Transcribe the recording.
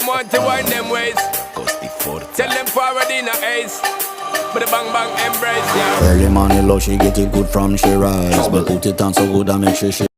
them want to wind them ways. Tell them forward in a ace. But the bang bang embrace, yeah. Early morning love, she get it good from she rise. But put it on so good I make she